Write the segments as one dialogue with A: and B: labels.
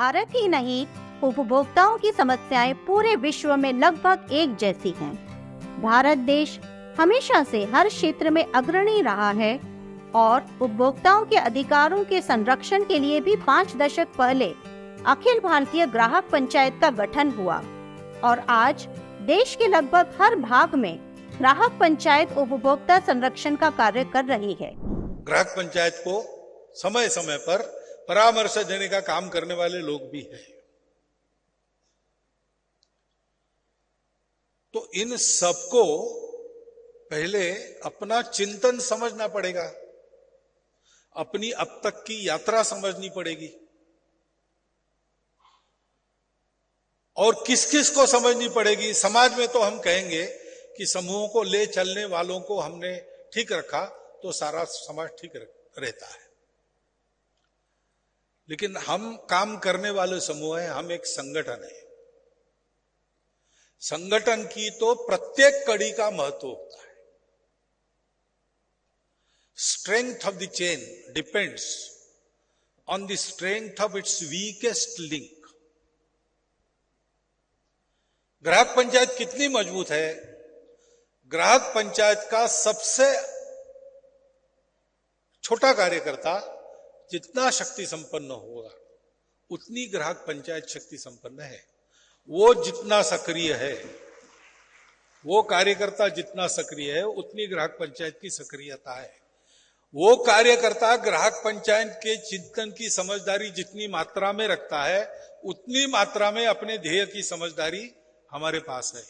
A: भारत ही नहीं, उपभोक्ताओं की समस्याएं पूरे विश्व में लगभग एक जैसी हैं। भारत देश हमेशा से हर क्षेत्र में अग्रणी रहा है और उपभोक्ताओं के अधिकारों के संरक्षण के लिए भी 5 दशक पहले अखिल भारतीय ग्राहक पंचायत का गठन हुआ और आज देश के लगभग हर भाग में ग्राहक पंचायत उपभोक्ता संरक्षण का कार्य कर रही है।
B: ग्राहक पंचायत को समय समय पर परामर्श देने का काम करने वाले लोग भी हैं। तो इन सबको पहले अपना चिंतन समझना पड़ेगा, अपनी अब तक की यात्रा समझनी पड़ेगी और किस किस को समझनी पड़ेगी। समाज में तो हम कहेंगे कि समूहों को ले चलने वालों को हमने ठीक रखा तो सारा समाज ठीक रहता है, लेकिन हम काम करने वाले समूह हैं, हम एक संगठन है। संगठन की तो प्रत्येक कड़ी का महत्व होता है। Strength of the chain depends on the strength of its weakest link. ग्राहक पंचायत कितनी मजबूत है? ग्राहक पंचायत का सबसे छोटा कार्यकर्ता जितना शक्ति संपन्न होगा उतनी ग्राहक पंचायत शक्ति संपन्न है। वो जितना सक्रिय है, वो कार्यकर्ता जितना सक्रिय है उतनी ग्राहक पंचायत की सक्रियता है। वो कार्यकर्ता ग्राहक पंचायत के चिंतन की समझदारी जितनी मात्रा में रखता है उतनी मात्रा में अपने ध्येय की समझदारी हमारे पास है।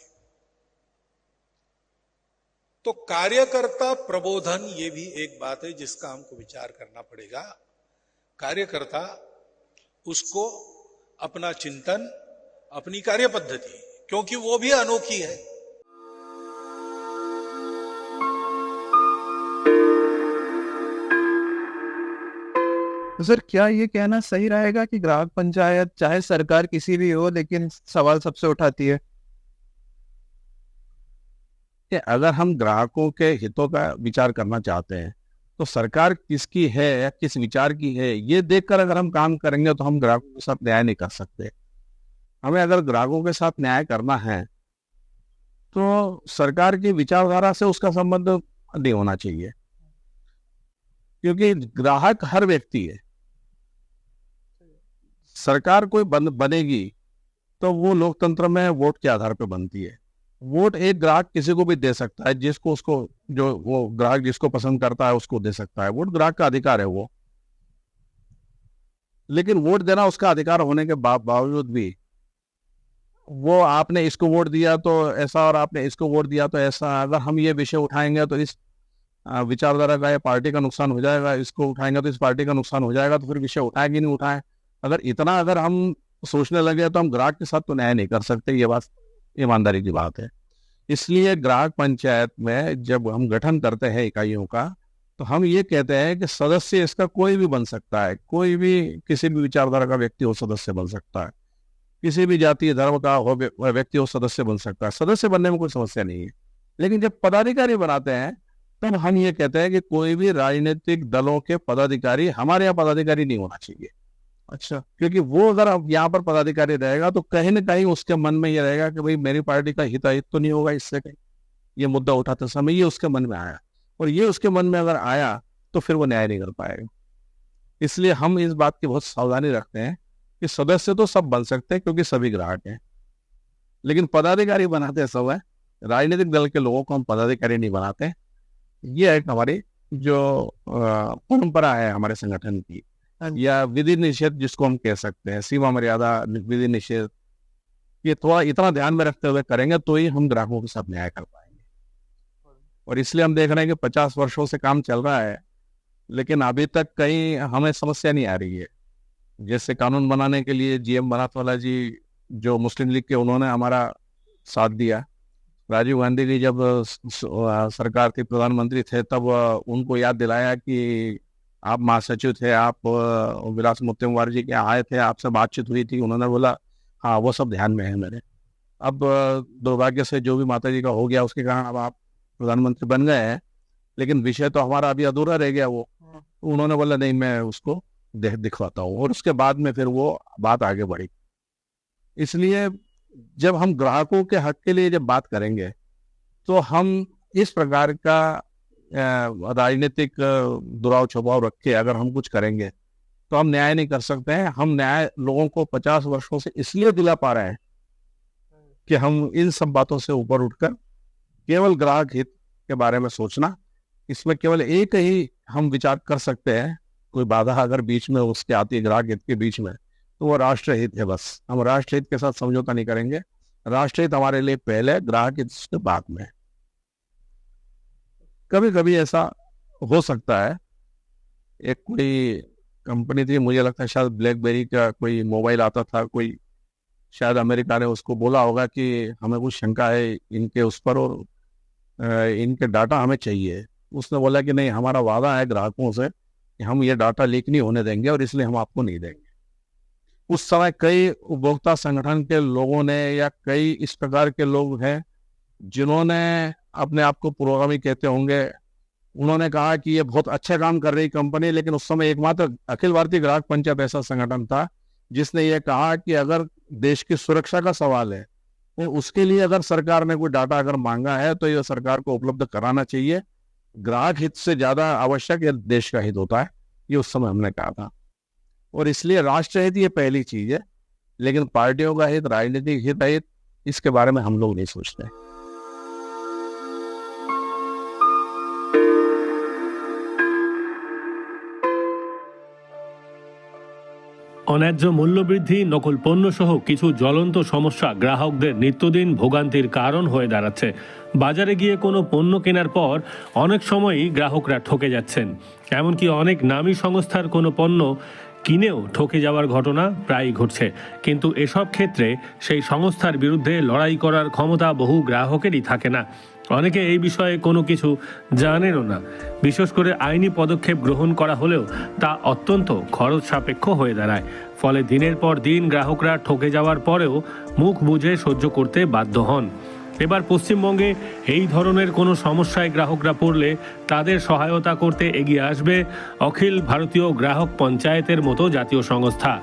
B: तो कार्यकर्ता प्रबोधन ये भी एक बात है जिसका हमको विचार करना पड़ेगा। कार्यकर्ता उसको अपना चिंतन, अपनी कार्य पद्धति, क्योंकि वो भी अनोखी है।
C: तो सर, क्या ये कहना सही रहेगा कि ग्राहक पंचायत चाहे सरकार किसी भी हो लेकिन सवाल सबसे उठाती है? कि अगर हम ग्राहकों के हितों का विचार करना चाहते हैं तो सरकार किसकी है या किस विचार की है, ये देखकर अगर हम काम करेंगे तो हम ग्राहकों के साथ न्याय नहीं कर सकते। हमें अगर ग्राहकों के साथ न्याय करना है तो सरकार की विचारधारा से उसका संबंध नहीं होना चाहिए, क्योंकि ग्राहक हर व्यक्ति है। सरकार कोई बनेगी तो वो लोकतंत्र में वोट के आधार पर बनती है। वोट एक ग्राहक किसी को भी दे सकता है, जिसको उसको जो वो ग्राहक जिसको पसंद करता है उसको दे सकता है। वोट ग्राहक का अधिकार है वो, लेकिन वोट देना उसका अधिकार होने के बावजूद भी वो आपने इसको वोट दिया तो ऐसा और आपने इसको वोट दिया तो ऐसा, अगर हम ये विषय उठाएंगे तो इस विचारधारा का या पार्टी का नुकसान हो जाएगा, इसको उठाएंगे तो इस पार्टी का नुकसान हो जाएगा, तो फिर विषय उठाए कि नहीं उठाए। अगर हम सोचने लगे तो हम ग्राहक के साथ तो न्याय नहीं कर सकते। ये बात ईमानदारी की बात है। इसलिए ग्राहक पंचायत में जब हम गठन करते हैं इकाइयों का तो हम ये कहते हैं कि सदस्य इसका कोई भी बन सकता है, कोई भी किसी भी विचारधारा का व्यक्ति हो सदस्य बन सकता है, किसी भी जाति धर्म का हो व्यक्ति हो सदस्य बन सकता है। सदस्य बनने में कोई समस्या नहीं है। लेकिन जब पदाधिकारी बनाते हैं तब हम ये कहते हैं कि कोई भी राजनीतिक दलों के पदाधिकारी हमारे यहाँ पदाधिकारी नहीं होना चाहिए। अच्छा, क्योंकि वो अगर अब यहाँ पर पदाधिकारी रहेगा तो कहीं ना कहीं उसके मन में ये रहेगा कि भाई मेरी पार्टी का हिताहित तो नहीं होगा इससे, कहीं ये मुद्दा उठाते समय ये उसके मन में आया, और ये उसके मन में अगर आया तो फिर वो न्याय नहीं कर पाएगा। इसलिए हम इस बात की बहुत सावधानी रखते हैं कि सदस्य तो सब बन सकते हैं क्योंकि सभी ग्राहक हैं, लेकिन पदाधिकारी बनाते सब है। राजनीतिक दल के लोगों को हम पदाधिकारी नहीं बनाते। ये एक हमारी जो परंपरा है हमारे संगठन की, या विधि निषेध जिसको हम कह सकते हैं, सीमा मर्यादा विधि निषेध, ये थोड़ा इतना ध्यान में रखते हुए करेंगे तो ही हम ग्राहकों के साथ न्याय कर पाएंगे। और इसलिए हम देख रहे हैं कि 50 वर्षों से काम चल रहा है लेकिन अभी तक कहीं हमें समस्या नहीं आ रही है। जैसे कानून बनाने के लिए जीएम बनातवाला जी जो मुस्लिम लीग के, उन्होंने हमारा साथ दिया। राजीव गांधी जी जब सरकार थी, प्रधानमंत्री थे, तब उनको याद दिलाया कि आप महासचिव थे, आप विलास मुत्तेमवार जी के आए थे, आपसे बातचीत हुई थी। उन्होंने बोला हाँ वो सब ध्यान में है मेरे। अब दुर्भाग्य से जो भी माता जी का हो गया उसके कारण अब आप प्रधानमंत्री बन गए हैं, लेकिन विषय तो हमारा अभी अधूरा रह गया। वो उन्होंने बोला नहीं, मैं उसको दिखवाता हूँ और उसके बाद में फिर वो बात आगे बढ़ी। इसलिए जब हम ग्राहकों के हक के लिए जब बात करेंगे तो हम इस प्रकार का राजनीतिक दुराव छुपाव रख के अगर हम कुछ करेंगे तो हम न्याय नहीं कर सकते हैं। हम न्याय लोगों को 50 वर्षों से इसलिए दिला पा रहे हैं कि हम इन सब बातों से ऊपर उठकर केवल ग्राहक हित के बारे में सोचना, इसमें केवल एक ही हम विचार कर सकते हैं। कोई बाधा अगर बीच में उसके आती है ग्राहक हित के बीच में तो वो राष्ट्र हित है। बस हम राष्ट्र हित के साथ समझौता नहीं करेंगे। राष्ट्र हित हमारे लिए पहले, ग्राहक हित उसके बाद में। कभी कभी ऐसा हो सकता है, एक कोई कंपनी थी, मुझे लगता है शायद ब्लैकबेरी का कोई मोबाइल आता था, कोई शायद अमेरिका ने उसको बोला होगा कि हमें कुछ शंका है इनके उस पर और इनके डाटा हमें चाहिए। उसने बोला कि नहीं, हमारा वादा है ग्राहकों से कि हम ये डाटा लीक नहीं होने देंगे और इसलिए हम आपको नहीं देंगे। उस समय कई उपभोक्ता संगठन के लोगों ने या कई इस प्रकार के लोग हैं जिन्होंने अपने आप को पुरोगामी कहते होंगे, उन्होंने कहा कि ये बहुत अच्छा काम कर रही कंपनी। लेकिन उस समय एकमात्र अखिल भारतीय ग्राहक पंचायत ऐसा संगठन था जिसने ये कहा कि अगर देश की सुरक्षा का सवाल है तो उसके लिए अगर सरकार ने कोई डाटा अगर मांगा है तो ये सरकार को उपलब्ध कराना चाहिए। ग्राहक हित से ज्यादा आवश्यक ये देश का हित होता है, ये उस समय हमने कहा था। और इसलिए राष्ट्र हित ये पहली चीज है, लेकिन पार्टियों का हित, राजनीतिक हित, इसके बारे में हम लोग नहीं सोचते।
D: অন্যায্য মূল্যবৃদ্ধি, নকল পণ্য সহ কিছু জ্বলন্ত সমস্যা গ্রাহকদের নিত্যদিন ভোগান্তির কারণ হয়ে দাঁড়াচ্ছে। বাজারে গিয়ে কোনো পণ্য কেনার পর অনেক সময়ই গ্রাহকরা ঠকে যাচ্ছেন। এমনকি অনেক নামী সংস্থার কোনো পণ্য কিনেও ঠকে যাওয়ার ঘটনা প্রায়ই ঘটছে। কিন্তু এসব ক্ষেত্রে সেই সংস্থার বিরুদ্ধে লড়াই করার ক্ষমতা বহু গ্রাহকেরই থাকে না। অনেকে এই বিষয়ে কোনো কিছু জানেনও না। বিশেষ করে আইনি পদক্ষেপ গ্রহণ করা হলেও তা অত্যন্ত খরচ সাপেক্ষ হয়ে দাঁড়ায়। ফলে দিনের পর দিন গ্রাহকরা ঠকে যাওয়ার পরেও মুখ বুজে সহ্য করতে বাধ্য হন। এবার পশ্চিমবঙ্গে এই ধরনের কোনো সমস্যায় গ্রাহকরা পড়লে তাদের সহায়তা করতে এগিয়ে আসবে অখিল ভারতীয় গ্রাহক পঞ্চায়েতের মতো জাতীয় সংস্থা।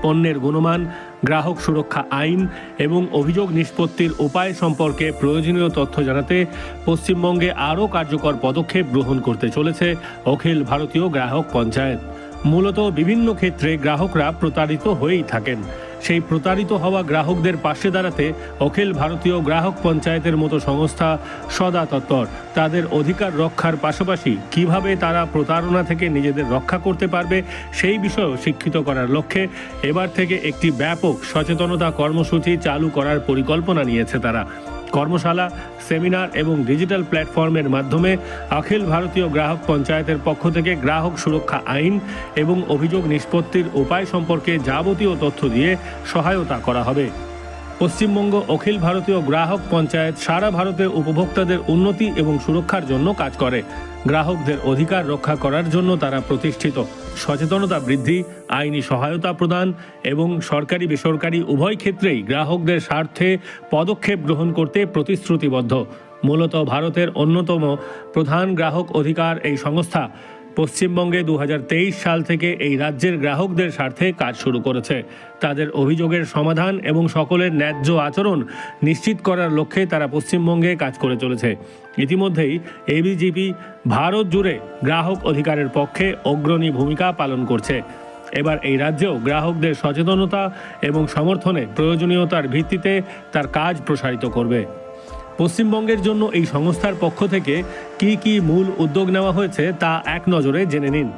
D: পণ্যের গুণমান, গ্রাহক সুরক্ষা আইন এবং অভিযোগ নিষ্পত্তির উপায় সম্পর্কে প্রয়োজনীয় তথ্য জানাতে পশ্চিমবঙ্গে আরও কার্যকর পদক্ষেপ গ্রহণ করতে চলেছে অখিল ভারতীয় গ্রাহক পঞ্চায়েত। মূলত বিভিন্ন ক্ষেত্রে গ্রাহকরা প্রতারিত হয়েই থাকেন। সেই প্রতারিত হওয়া গ্রাহকদের পাশে দাঁড়াতে অখিল ভারতীয় গ্রাহক পঞ্চায়েতের মতো সংস্থা সদা তৎপর। তাদের অধিকার রক্ষার পাশাপাশি কিভাবে তারা প্রতারণা থেকে নিজেদের রক্ষা করতে পারবে সেই বিষয়েও শিক্ষিত করার লক্ষ্যে এবার থেকে একটি ব্যাপক সচেতনতা কর্মসূচি চালু করার পরিকল্পনা নিয়েছে তারা। কর্মশালা, সেমিনার এবং ডিজিটাল প্ল্যাটফর্মের মাধ্যমে অখিল ভারতীয় গ্রাহক পঞ্চায়েতের পক্ষ থেকে গ্রাহক সুরক্ষা আইন এবং অভিযোগ নিষ্পত্তির উপায় সম্পর্কে যাবতীয় তথ্য দিয়ে সহায়তা করা হবে। পশ্চিমবঙ্গ অখিল ভারতীয় গ্রাহক পঞ্চায়েত সারা ভারতে উপভোক্তাদের উন্নতি এবং সুরক্ষার জন্য কাজ করে। গ্রাহকদের অধিকার রক্ষা করার জন্য তারা প্রতিষ্ঠিত। সচেতনতা বৃদ্ধি, আইনি সহায়তা প্রদান এবং সরকারি বেসরকারি উভয় ক্ষেত্রেই গ্রাহকদের স্বার্থে পদক্ষেপ গ্রহণ করতে প্রতিশ্রুতিবদ্ধ। মূলত ভারতের অন্যতম প্রধান গ্রাহক অধিকার এই সংস্থা পশ্চিমবঙ্গে 2023 সাল থেকে এই রাজ্যের গ্রাহকদের স্বার্থে কাজ শুরু করেছে। তাদের অভিযোগের সমাধান এবং সকলের ন্যায্য আচরণ নিশ্চিত করার লক্ষ্যে তারা পশ্চিমবঙ্গে কাজ করে চলেছে। ইতিমধ্যেই এবিজিপি ভারত জুড়ে গ্রাহক অধিকারের পক্ষে অগ্রণী ভূমিকা পালন করছে। এবার এই রাজ্যেও গ্রাহকদের সচেতনতা এবং সমর্থনে প্রয়োজনীয়তার ভিত্তিতে তার কাজ প্রসারিত করবে। পশ্চিমবঙ্গের জন্য এই সংস্থার পক্ষ থেকে কি কি মূল উদ্যোগ নেওয়া হয়েছে তা এক নজরে জেনে নিন।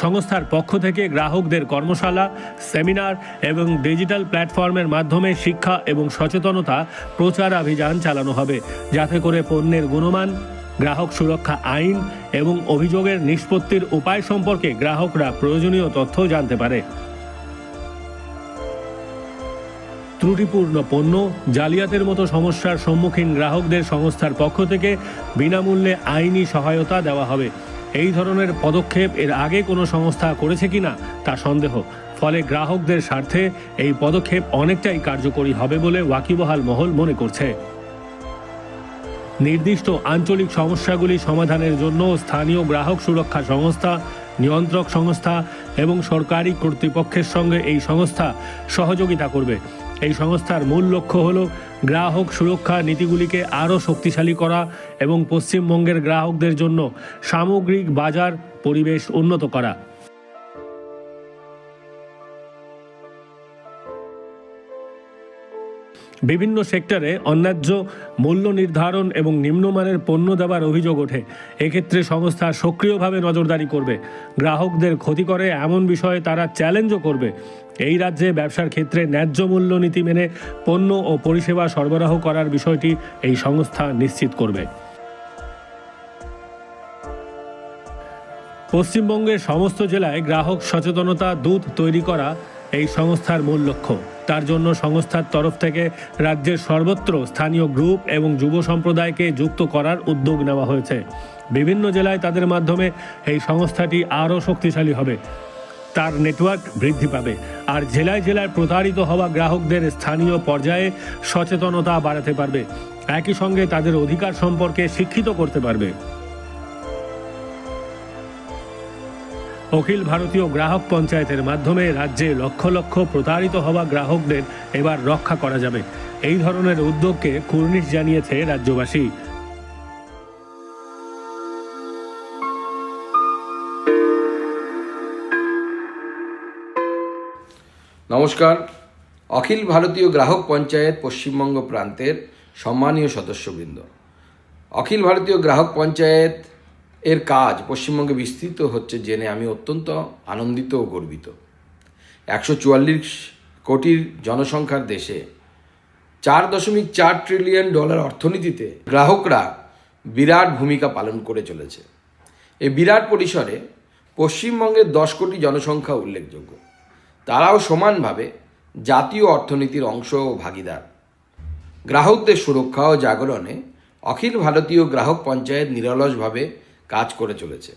D: সংস্থার পক্ষ থেকে গ্রাহকদের কর্মশালা, সেমিনার এবং ডিজিটাল প্ল্যাটফর্মের মাধ্যমে শিক্ষা এবং সচেতনতা প্রচারাভিযান চালানো হবে, যাতে করে পণ্যের গুণমান, গ্রাহক সুরক্ষা আইন এবং অভিযোগের নিষ্পত্তির উপায় সম্পর্কে গ্রাহকরা প্রয়োজনীয় তথ্য জানতে পারে। ত্রুটিপূর্ণ পণ্য, জালিয়াতের মতো সমস্যার সম্মুখীন গ্রাহকদের সংস্থার পক্ষ থেকে বিনামূল্যে আইনি সহায়তা দেওয়া হবে। এই ধরনের পদক্ষেপ এর আগে কোনো সংস্থা করেছে কিনা তা সন্দেহ। ফলে গ্রাহকদের স্বার্থে এই পদক্ষেপ অনেকটাই কার্যকরী হবে বলে ওয়াকিবহাল মহল মনে করছে। নির্দিষ্ট আঞ্চলিক সমস্যাগুলি সমাধানের জন্য স্থানীয় গ্রাহক সুরক্ষা সংস্থা নিয়ন্ত্রক সংস্থা এবং সরকারি কর্তৃপক্ষের সঙ্গে এই সংস্থা সহযোগিতা করবে। এই সংস্থার মূল লক্ষ্য হল গ্রাহক সুরক্ষা নীতিগুলিকে আরও শক্তিশালী করা এবং পশ্চিমবঙ্গের গ্রাহকদের জন্য সামগ্রিক বাজার পরিবেশ উন্নত করা। বিভিন্ন সেক্টরে অন্যায্য মূল্য নির্ধারণ এবং নিম্নমানের পণ্য দেওয়ার অভিযোগ ওঠে। এক্ষেত্রে সংস্থা সক্রিয়ভাবে নজরদারি করবে। গ্রাহকদের ক্ষতি করে এমন বিষয়ে তারা চ্যালেঞ্জও করবে। এই রাজ্যে ব্যবসার ক্ষেত্রে ন্যায্য মূল্য নীতি মেনে পণ্য ও পরিষেবা সরবরাহ করার বিষয়টি এই সংস্থা নিশ্চিত করবে। পশ্চিমবঙ্গের সমস্ত জেলায় গ্রাহক সচেতনতা দূত তৈরি করা এই সংস্থার মূল লক্ষ্য। তার জন্য সংস্থার তরফ থেকে রাজ্যের সর্বত্র স্থানীয় গ্রুপ এবং যুব সম্প্রদায়কে যুক্ত করার উদ্যোগ নেওয়া হয়েছে। বিভিন্ন জেলায় তাদের মাধ্যমে এই সংস্থাটি আরও শক্তিশালী হবে, তার নেটওয়ার্ক বৃদ্ধি পাবে, আর জেলায় জেলায় প্রতারিত হওয়া গ্রাহকদের স্থানীয় পর্যায়ে সচেতনতা বাড়াতে পারবে। একই সঙ্গে তাদের অধিকার সম্পর্কে শিক্ষিত করতে পারবে। অখিল ভারতীয় গ্রাহক পঞ্চায়েতের মাধ্যমে রাজ্যে লক্ষ লক্ষ প্রতারিত হওয়া গ্রাহকদের এবার রক্ষা করা যাবে। এই ধরনের উদ্যোগকে কুর্নিশ জানিয়েছে রাজ্যবাসী।
E: নমস্কার। অখিল ভারতীয় গ্রাহক পঞ্চায়েত পশ্চিমবঙ্গ প্রান্তের সম্মানীয় সদস্যবৃন্দ, অখিল ভারতীয় গ্রাহক পঞ্চায়েত এর কাজ পশ্চিমবঙ্গে বিস্তৃত হচ্ছে জেনে আমি অত্যন্ত আনন্দিত ও গর্বিত। 144 কোটির জনসংখ্যার দেশে $4.4 ট্রিলিয়ন অর্থনীতিতে গ্রাহকরা বিরাট ভূমিকা পালন করে চলেছে। এই বিরাট পরিসরে পশ্চিমবঙ্গের 10 কোটি জনসংখ্যা উল্লেখযোগ্য। তারাও সমানভাবে জাতীয় অর্থনীতির অংশ ও ভাগিদার। গ্রাহকদের সুরক্ষা ও জাগরণে অখিল ভারতীয় গ্রাহক পঞ্চায়েত নিরলসভাবে কাজ করে চলেছে।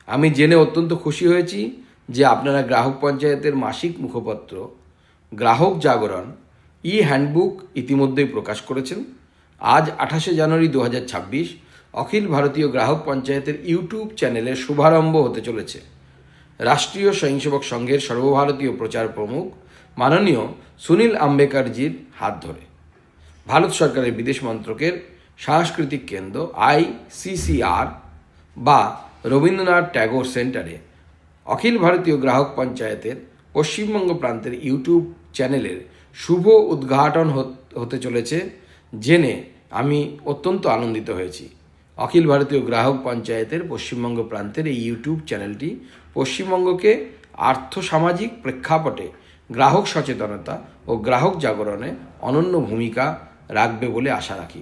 E: আমি জেনে অত্যন্ত খুশি হয়েছি যে আপনারা গ্রাহক পঞ্চায়েতের মাসিক মুখপত্র গ্রাহক জাগরণ হ্যান্ডবুক ইতিমধ্যেই প্রকাশ করেছেন। আজ 28 জানুয়ারি 2026 অখিল ভারতীয় গ্রাহক পঞ্চায়েতের ইউটিউব চ্যানেলের শুভারম্ভ হতে চলেছে। রাষ্ট্রীয় স্বয়ংসেবক সংঘের সর্বভারতীয় প্রচার প্রমুখ মাননীয় সুনীল আম্বেকারজির হাত ধরে ভারত সরকারের বিদেশ মন্ত্রকের সাংস্কৃতিক কেন্দ্র ICCR বা রবীন্দ্রনাথ ট্যাগোর সেন্টারে অখিল ভারতীয় গ্রাহক পঞ্চায়েতের পশ্চিমবঙ্গ প্রান্তের ইউটিউব চ্যানেলের শুভ উদ্ঘাটন হতে চলেছে জেনে আমি অত্যন্ত আনন্দিত হয়েছি। অখিল ভারতীয় গ্রাহক পঞ্চায়েতের পশ্চিমবঙ্গ প্রান্তের এই ইউটিউব চ্যানেলটি পশ্চিমবঙ্গকে আর্থসামাজিক প্রেক্ষাপটে গ্রাহক সচেতনতা ও গ্রাহক জাগরণে অনন্য ভূমিকা রাখবে বলে আশা রাখি।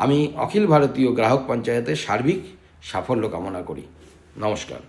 E: আমি অখিল ভারতীয় গ্রাহক পঞ্চায়েতের সার্বিক সাফল্য কামনা করি। নমস্কার।